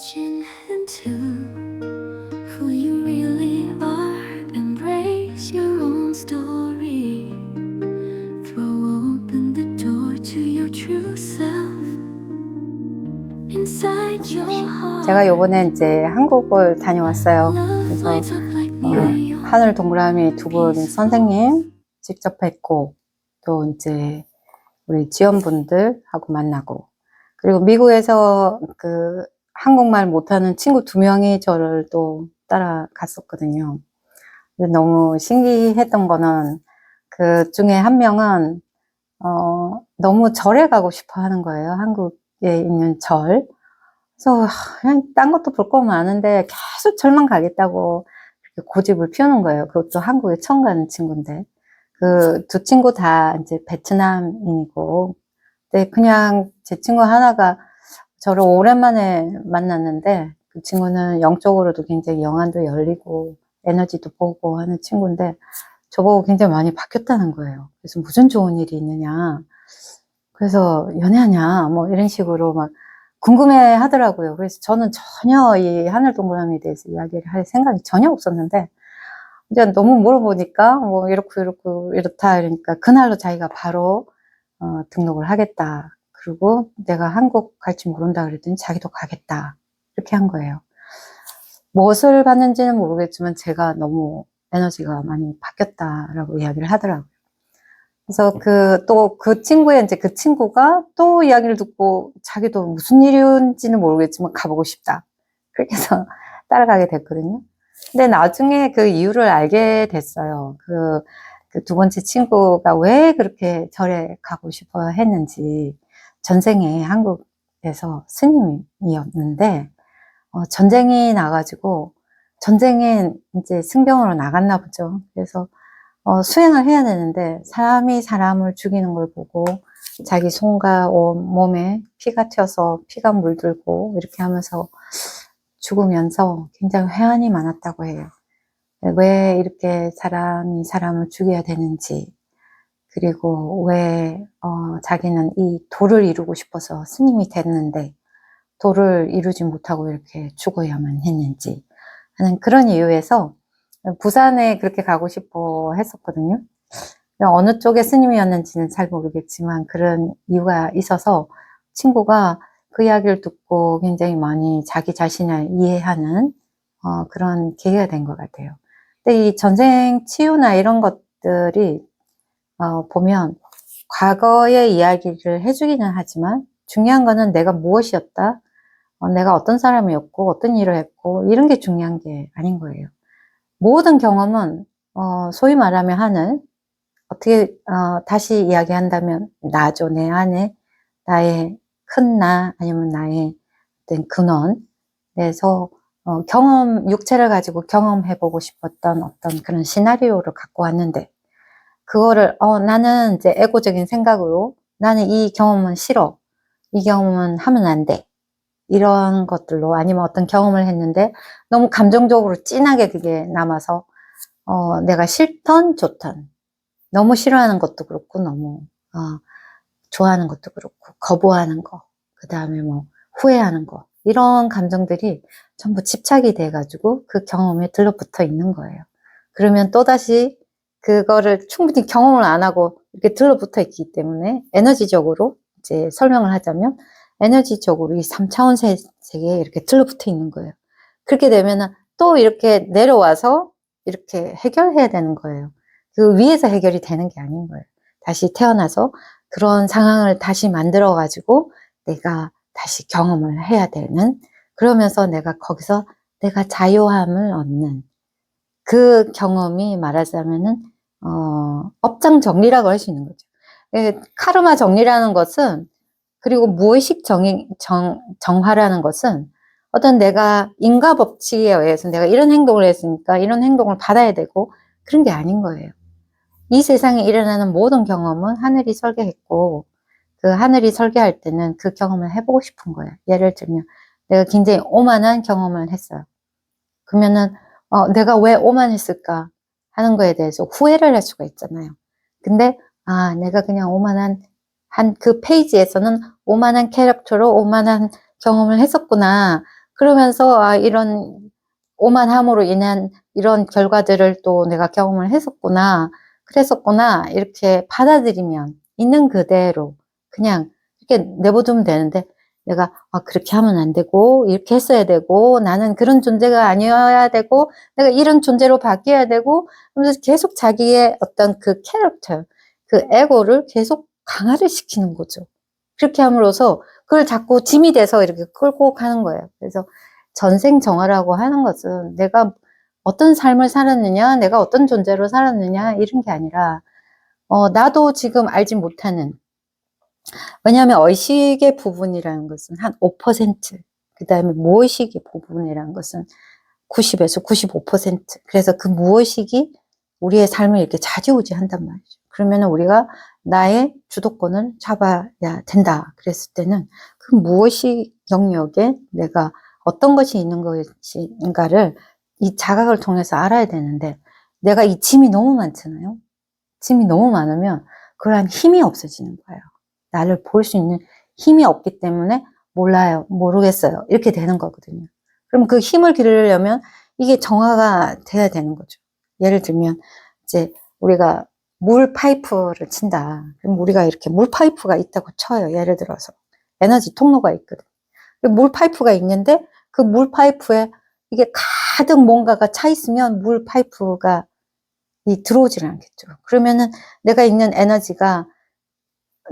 Reaching into who you really are. Embrace your own story. Throw open the door to your true self. Inside your heart. 제가 요번에 이제 한국을 다녀왔어요. 그래서 하늘 동그라미 두 분 선생님 직접 뵙고, 또 이제 우리 지원분들하고 만나고, 그리고 미국에서 그 한국말 못하는 친구 2명이 저를 또 따라갔었거든요. 너무 신기했던 거는, 그 중에 한 명은 너무 절에 가고 싶어 하는 거예요. 한국에 있는 절. 그래서 그냥 딴 것도 볼 거 많은데 계속 절만 가겠다고 이렇게 고집을 피우는 거예요. 그것도 한국에 처음 가는 친구인데. 그 두 친구 다 이제 베트남인이고, 근데 그냥 제 친구 하나가 저를 오랜만에 만났는데, 그 친구는 영적으로도 굉장히 영안도 열리고 에너지도 보고 하는 친구인데, 저보고 굉장히 많이 바뀌었다는 거예요. 그래서 무슨 좋은 일이 있느냐, 그래서 연애하냐 뭐 이런 식으로 막 궁금해 하더라고요. 그래서 저는 전혀 이 하늘 동그라미에 대해서 이야기를 할 생각이 전혀 없었는데, 이제 너무 물어보니까 뭐 이렇고 이렇다 이러니까 그날로 자기가 바로 등록을 하겠다. 그리고 내가 한국 갈지 모른다 그랬더니 자기도 가겠다. 이렇게 한 거예요. 무엇을 받는지는 모르겠지만 제가 너무 에너지가 많이 바뀌었다라고 이야기를 하더라고요. 그래서 또 그 친구의 이제 그 친구가 또 이야기를 듣고 자기도 무슨 일인지는 모르겠지만 가보고 싶다. 그렇게 해서 따라가게 됐거든요. 근데 나중에 그 이유를 알게 됐어요. 그 두 번째 친구가 왜 그렇게 절에 가고 싶어 했는지. 전생에 한국에서 스님이었는데, 전쟁이 나가지고, 전쟁에 이제 승병으로 나갔나 보죠. 그래서 수행을 해야 되는데, 사람이 사람을 죽이는 걸 보고 자기 손과 몸에 피가 튀어서 피가 물들고 이렇게 하면서 죽으면서 굉장히 회한이 많았다고 해요. 왜 이렇게 사람이 사람을 죽여야 되는지, 그리고 왜 자기는 이 도를 이루고 싶어서 스님이 됐는데 도를 이루지 못하고 이렇게 죽어야만 했는지 하는 그런 이유에서 부산에 그렇게 가고 싶어 했었거든요. 어느 쪽의 스님이었는지는 잘 모르겠지만 그런 이유가 있어서 친구가 그 이야기를 듣고 굉장히 많이 자기 자신을 이해하는 그런 계기가 된 것 같아요. 근데 이 전생 치유나 이런 것들이 보면 과거의 이야기를 해주기는 하지만 중요한 거는 내가 무엇이었다, 내가 어떤 사람이었고 어떤 일을 했고 이런 게 중요한 게 아닌 거예요. 모든 경험은 소위 말하면 하늘, 어떻게 다시 이야기한다면 나죠. 내 안에 나의 큰 나, 아니면 나의 어떤 근원. 그래서 육체를 가지고 경험해보고 싶었던 어떤 그런 시나리오를 갖고 왔는데, 그거를 나는 이제 에고적인 생각으로 나는 이 경험은 싫어, 이 경험은 하면 안 돼, 이런 것들로, 아니면 어떤 경험을 했는데 너무 감정적으로 진하게 그게 남아서 내가 싫던 좋던, 너무 싫어하는 것도 그렇고 너무 좋아하는 것도 그렇고 거부하는 거, 그 다음에 뭐 후회하는 거, 이런 감정들이 전부 집착이 돼가지고 그 경험에 들러붙어 있는 거예요. 그러면 또다시 그거를 충분히 경험을 안 하고 이렇게 들러붙어 있기 때문에, 에너지적으로 이제 설명을 하자면 에너지적으로 이 3차원 세계에 이렇게 들러붙어 있는 거예요. 그렇게 되면은 또 이렇게 내려와서 이렇게 해결해야 되는 거예요. 그 위에서 해결이 되는 게 아닌 거예요. 다시 태어나서 그런 상황을 다시 만들어 가지고 내가 다시 경험을 해야 되는, 그러면서 내가 거기서 내가 자유함을 얻는 그 경험이, 말하자면은 업장 정리라고 할 수 있는 거죠. 카르마 정리라는 것은, 그리고 무의식 정화라는 것은, 어떤 내가 인과 법칙에 의해서 내가 이런 행동을 했으니까 이런 행동을 받아야 되고 그런 게 아닌 거예요. 이 세상에 일어나는 모든 경험은 하늘이 설계했고, 그 하늘이 설계할 때는 그 경험을 해보고 싶은 거예요. 예를 들면 내가 굉장히 오만한 경험을 했어요. 그러면은 내가 왜 오만했을까 하는 거에 대해서 후회를 할 수가 있잖아요. 근데 내가 그냥 오만한, 그 페이지에서는 오만한 캐릭터로 오만한 경험을 했었구나. 그러면서 아, 이런 오만함으로 인한 이런 결과들을 또 내가 경험을 했었구나, 그랬었구나, 이렇게 받아들이면 있는 그대로 그냥 이렇게 내버두면 되는데, 내가 아, 그렇게 하면 안 되고 이렇게 했어야 되고 나는 그런 존재가 아니어야 되고 내가 이런 존재로 바뀌어야 되고 하면서 계속 자기의 어떤 그 캐릭터, 그 에고를 계속 강화를 시키는 거죠. 그렇게 함으로써 그걸 자꾸 짐이 돼서 이렇게 끌고 가는 거예요. 그래서 전생정화라고 하는 것은 내가 어떤 삶을 살았느냐, 내가 어떤 존재로 살았느냐, 이런 게 아니라, 나도 지금 알지 못하는, 왜냐하면 의식의 부분이라는 것은 한 5%, 그 다음에 무의식의 부분이라는 것은 90에서 95%. 그래서 그 무의식이 우리의 삶을 이렇게 좌지우지한단 말이죠. 그러면 우리가 나의 주도권을 잡아야 된다 그랬을 때는 그 무의식 영역에 내가 어떤 것이 있는 것인가를 이 자각을 통해서 알아야 되는데, 내가 이 짐이 너무 많잖아요. 짐이 너무 많으면 그런 힘이 없어지는 거예요. 나를 볼 수 있는 힘이 없기 때문에 몰라요, 모르겠어요, 이렇게 되는 거거든요. 그럼 그 힘을 기르려면 이게 정화가 돼야 되는 거죠. 예를 들면 이제 우리가 물 파이프를 친다. 그럼 우리가 이렇게 물 파이프가 있다고 쳐요. 예를 들어서 에너지 통로가 있거든. 물 파이프가 있는데 그 물 파이프에 이게 가득 뭔가가 차 있으면 물 파이프가 들어오질 않겠죠. 그러면은 내가 있는 에너지가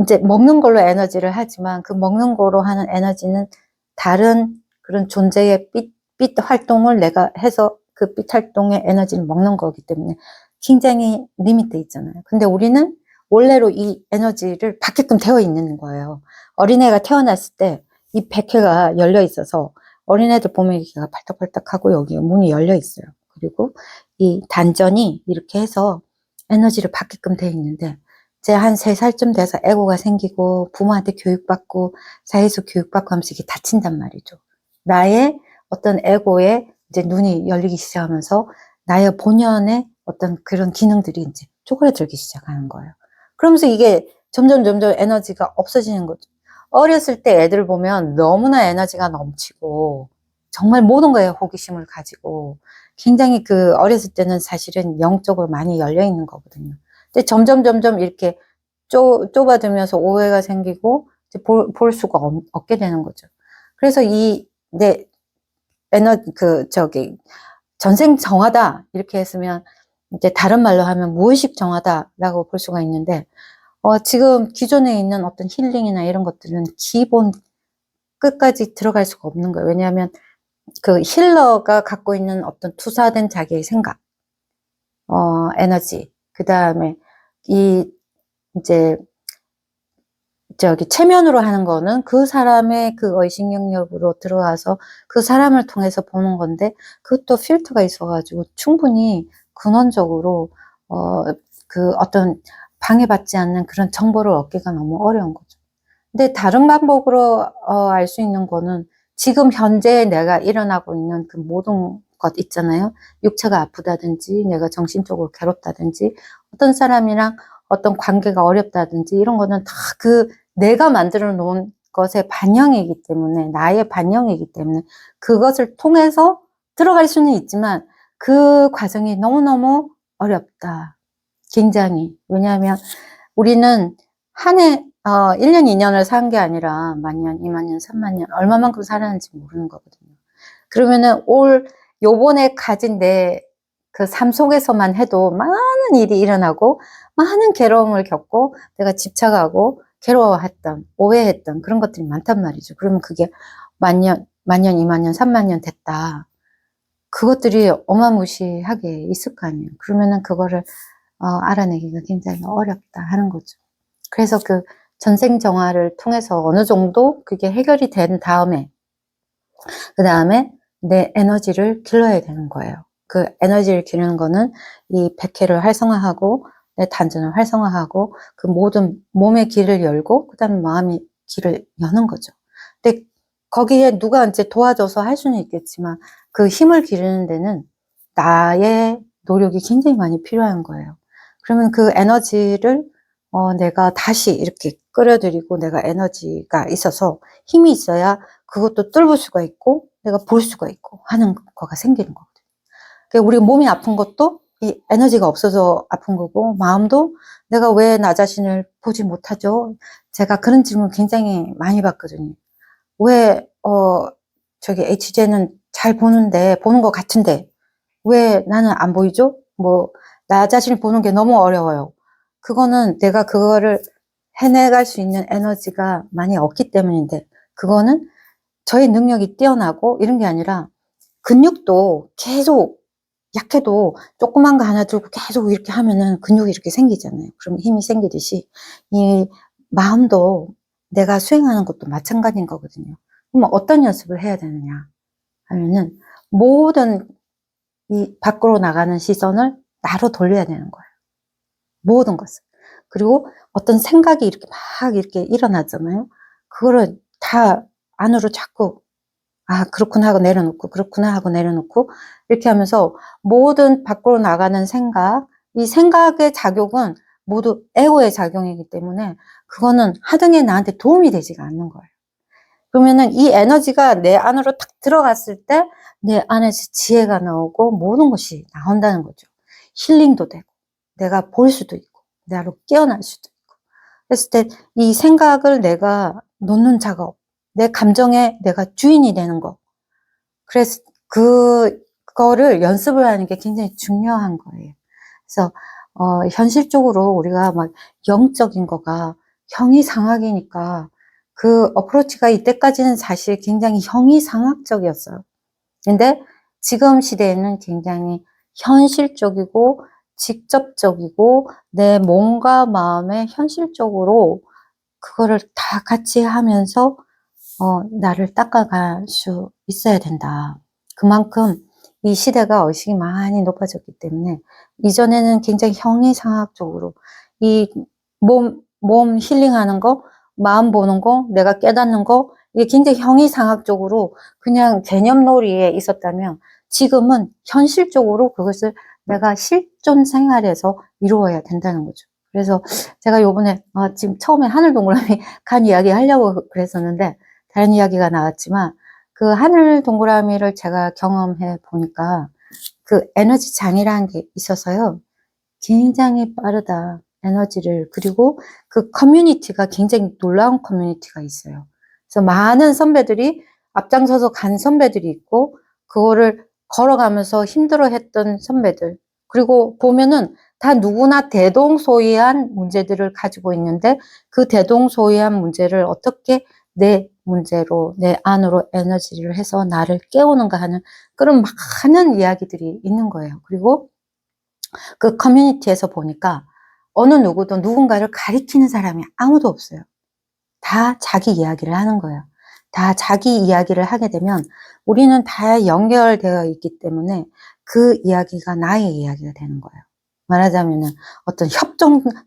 이제 먹는 걸로 에너지를 하지만 그 먹는 거로 하는 에너지는 다른 그런 존재의 빛 활동을 내가 해서 그 빛 활동의 에너지를 먹는 거기 때문에 굉장히 리미트 있잖아요. 근데 우리는 원래로 이 에너지를 받게끔 되어 있는 거예요. 어린애가 태어났을 때 이 백회가 열려 있어서 어린애들 보면 여기가 팔딱팔딱하고 여기 문이 열려 있어요. 그리고 이 단전이 이렇게 해서 에너지를 받게끔 되어 있는데, 이제 한 3살쯤 돼서 에고가 생기고 부모한테 교육받고 사회에서 교육받고 하면서 이게 닫힌단 말이죠. 나의 어떤 에고에 이제 눈이 열리기 시작하면서 나의 본연의 어떤 그런 기능들이 이제 쪼그라들기 시작하는 거예요. 그러면서 이게 점점 에너지가 없어지는 거죠. 어렸을 때 애들 보면 너무나 에너지가 넘치고 정말 모든 거에 호기심을 가지고 굉장히 그 어렸을 때는 사실은 영적으로 많이 열려 있는 거거든요. 근데 점점 이렇게 좁아들면서 오해가 생기고 이제 볼 수가 없게 되는 거죠. 그래서 내 전생 정화다 이렇게 했으면 이제 다른 말로 하면 무의식 정화다라고 볼 수가 있는데, 지금 기존에 있는 어떤 힐링이나 이런 것들은 기본 끝까지 들어갈 수가 없는 거예요. 왜냐하면 그 힐러가 갖고 있는 어떤 투사된 자기의 생각, 에너지, 그 다음에 이제 체면으로 하는 거는 그 사람의 그 의식 영역으로 들어와서 그 사람을 통해서 보는 건데, 그것도 필터가 있어가지고 충분히 근원적으로 그 어떤 방해받지 않는 그런 정보를 얻기가 너무 어려운 거죠. 근데 다른 방법으로 알 수 있는 거는 지금 현재 내가 일어나고 있는 그 모든 것 있잖아요. 육체가 아프다든지 내가 정신적으로 괴롭다든지 어떤 사람이랑 어떤 관계가 어렵다든지 이런 거는 다 그 내가 만들어 놓은 것의 반영이기 때문에, 나의 반영이기 때문에 그것을 통해서 들어갈 수는 있지만 그 과정이 너무너무 어렵다. 굉장히. 왜냐하면 우리는 한 해, 1년, 2년을 산 게 아니라 만년, 2만년, 3만년, 얼마만큼 살았는지 모르는 거거든요. 그러면은 요번에 가진 내 그 삶 속에서만 해도 많은 일이 일어나고, 많은 괴로움을 겪고, 내가 집착하고, 괴로워했던, 오해했던 그런 것들이 많단 말이죠. 그러면 그게 만년, 2만년, 3만년 됐다. 그것들이 어마무시하게 있을 거 아니에요. 그러면은 그거를 알아내기가 굉장히 어렵다 하는 거죠. 그래서 그 전생정화를 통해서 어느 정도 그게 해결이 된 다음에, 그 다음에 내 에너지를 길러야 되는 거예요. 그 에너지를 기르는 거는 이 백회를 활성화하고 내 단전을 활성화하고 그 모든 몸의 길을 열고 그 다음에 마음의 길을 여는 거죠. 근데 거기에 누가 이제 도와줘서 할 수는 있겠지만 그 힘을 기르는 데는 나의 노력이 굉장히 많이 필요한 거예요. 그러면 그 에너지를 내가 다시 이렇게 끌어들이고, 내가 에너지가 있어서 힘이 있어야 그것도 뚫을 수가 있고 내가 볼 수가 있고 하는 거가 생기는 거거든요. 그러니까 우리 몸이 아픈 것도 이 에너지가 없어서 아픈 거고, 마음도 내가 왜 나 자신을 보지 못하죠? 제가 그런 질문 굉장히 많이 받거든요. 왜 저기 HJ는 잘 보는데, 보는 것 같은데 왜 나는 안 보이죠? 뭐 나 자신을 보는 게 너무 어려워요. 그거는 내가 그거를 해내갈 수 있는 에너지가 많이 없기 때문인데, 그거는 저의 능력이 뛰어나고 이런 게 아니라, 근육도 계속 약해도 조그만 거 하나 들고 계속 이렇게 하면은 근육이 이렇게 생기잖아요. 그럼 힘이 생기듯이 이 마음도 내가 수행하는 것도 마찬가지인 거거든요. 그럼 어떤 연습을 해야 되느냐 하면은, 모든 이 밖으로 나가는 시선을 나로 돌려야 되는 거예요. 모든 것을. 그리고 어떤 생각이 이렇게 막 이렇게 일어나잖아요. 그거를 다 안으로 자꾸, 아, 그렇구나 하고 내려놓고, 그렇구나 하고 내려놓고, 이렇게 하면서 모든 밖으로 나가는 생각, 이 생각의 작용은 모두 에고의 작용이기 때문에 그거는 하등에 나한테 도움이 되지가 않는 거예요. 그러면은 이 에너지가 내 안으로 탁 들어갔을 때 내 안에서 지혜가 나오고 모든 것이 나온다는 거죠. 힐링도 되고, 내가 볼 수도 있고, 나로 깨어날 수도 있고. 그랬을 때 이 생각을 내가 놓는 작업, 내 감정에 내가 주인이 되는 거. 그래서 그거를 연습을 하는 게 굉장히 중요한 거예요. 그래서 현실적으로 우리가 막 영적인 거가 형이상학이니까, 그 어프로치가 이때까지는 사실 굉장히 형이상학적이었어요. 근데 지금 시대에는 굉장히 현실적이고 직접적이고 내 몸과 마음에 현실적으로 그거를 다 같이 하면서 나를 닦아갈 수 있어야 된다. 그만큼 이 시대가 의식이 많이 높아졌기 때문에, 이전에는 굉장히 형이상학적으로 이 몸 힐링하는 거, 마음 보는 거, 내가 깨닫는 거, 이게 굉장히 형이상학적으로 그냥 개념놀이에 있었다면, 지금은 현실적으로 그것을 내가 실존 생활에서 이루어야 된다는 거죠. 그래서 제가 요번에 지금 처음에 하늘 동그라미 간 이야기 하려고 그랬었는데 다른 이야기가 나왔지만, 그 하늘 동그라미를 제가 경험해 보니까 그 에너지 장이라는 게 있어서요, 굉장히 빠르다, 에너지를. 그리고 그 커뮤니티가 굉장히 놀라운 커뮤니티가 있어요. 그래서 많은 선배들이 앞장서서 간 선배들이 있고, 그거를 걸어가면서 힘들어했던 선배들, 그리고 보면은 다 누구나 대동소이한 문제들을 가지고 있는데, 그 대동소이한 문제를 어떻게 내 문제로, 내 안으로 에너지를 해서 나를 깨우는가 하는 그런 많은 이야기들이 있는 거예요. 그리고 그 커뮤니티에서 보니까 어느 누구도 누군가를 가리키는 사람이 아무도 없어요. 다 자기 이야기를 하는 거예요. 다 자기 이야기를 하게 되면 우리는 다 연결되어 있기 때문에 그 이야기가 나의 이야기가 되는 거예요. 말하자면은 어떤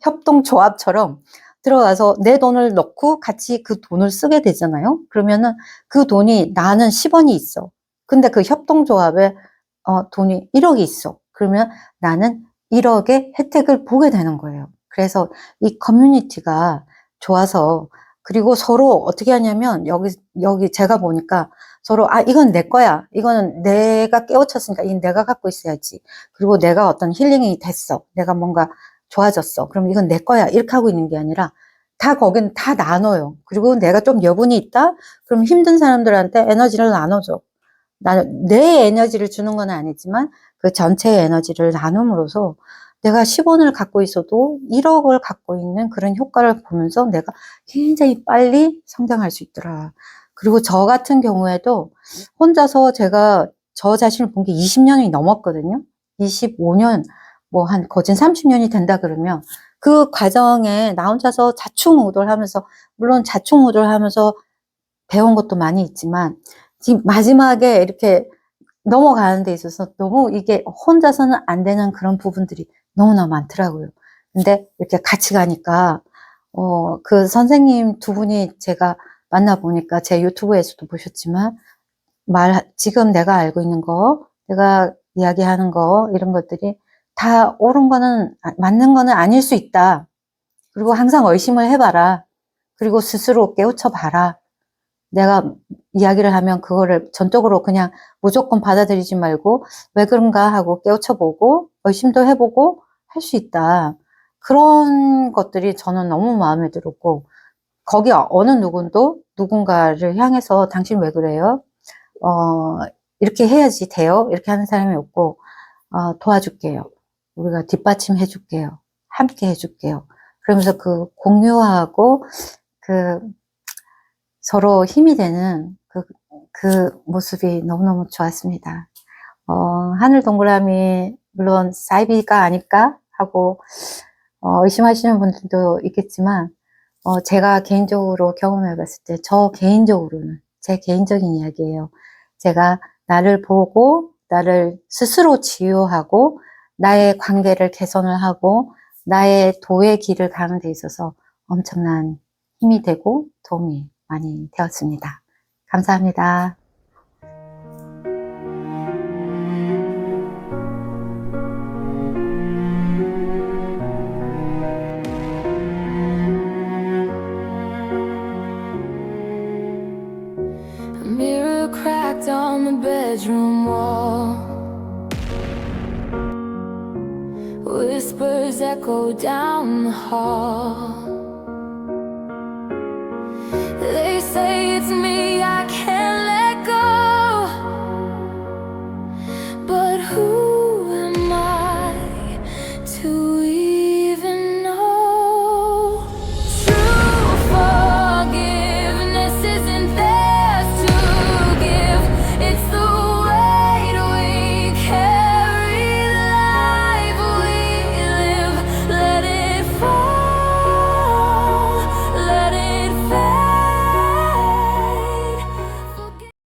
협동조합처럼 들어가서 내 돈을 넣고 같이 그 돈을 쓰게 되잖아요. 그러면은 그 돈이, 나는 10원이 있어. 근데 그 협동조합에 돈이 1억이 있어. 그러면 나는 1억의 혜택을 보게 되는 거예요. 그래서 이 커뮤니티가 좋아서, 그리고 서로 어떻게 하냐면, 여기 제가 보니까 서로, 이건 내 거야. 이거는 내가 깨우쳤으니까 이건 내가 갖고 있어야지. 그리고 내가 어떤 힐링이 됐어. 내가 뭔가 좋아졌어. 그럼 이건 내 거야. 이렇게 하고 있는 게 아니라 다 거긴 다 나눠요. 그리고 내가 좀 여분이 있다? 그럼 힘든 사람들한테 에너지를 나눠줘. 나는 내 에너지를 주는 건 아니지만 그 전체의 에너지를 나눔으로써 내가 10원을 갖고 있어도 1억을 갖고 있는 그런 효과를 보면서 내가 굉장히 빨리 성장할 수 있더라. 그리고 저 같은 경우에도 혼자서 제가 저 자신을 본 게 20년이 넘었거든요. 25년, 뭐 한 거진 30년이 된다 그러면, 그 과정에 나 혼자서 자충우돌하면서, 물론 자충우돌하면서 배운 것도 많이 있지만, 지금 마지막에 이렇게 넘어가는 데 있어서 너무 이게 혼자서는 안 되는 그런 부분들이 너무나 많더라고요. 근데 이렇게 같이 가니까, 그 선생님 두 분이 제가 만나보니까, 제 유튜브에서도 보셨지만, 지금 내가 알고 있는 거, 내가 이야기하는 거, 이런 것들이 다 옳은 거는, 맞는 거는 아닐 수 있다. 그리고 항상 의심을 해봐라. 그리고 스스로 깨우쳐 봐라. 내가 이야기를 하면 그거를 전적으로 그냥 무조건 받아들이지 말고 왜 그런가 하고 깨우쳐보고 의심도 해보고 할 수 있다. 그런 것들이 저는 너무 마음에 들었고 거기 어느 누군가를 향해서 당신 왜 그래요? 이렇게 해야지 돼요? 이렇게 하는 사람이 없고 도와줄게요. 우리가 뒷받침해 줄게요. 함께 해줄게요. 그러면서 그 공유하고 그 서로 힘이 되는 그 모습이 너무너무 좋았습니다. 하늘 동그라미 물론 사이비가 아닐까 하고 의심하시는 분들도 있겠지만 제가 개인적으로 경험해 봤을 때 저 개인적으로는 제 개인적인 이야기예요. 제가 나를 보고 나를 스스로 치유하고 나의 관계를 개선을 하고 나의 도의 길을 가는 데 있어서 엄청난 힘이 되고 도움이 많이 되었습니다. 감사합니다. A mirror cracked on the bedroom wall. Whispers echo down the hall.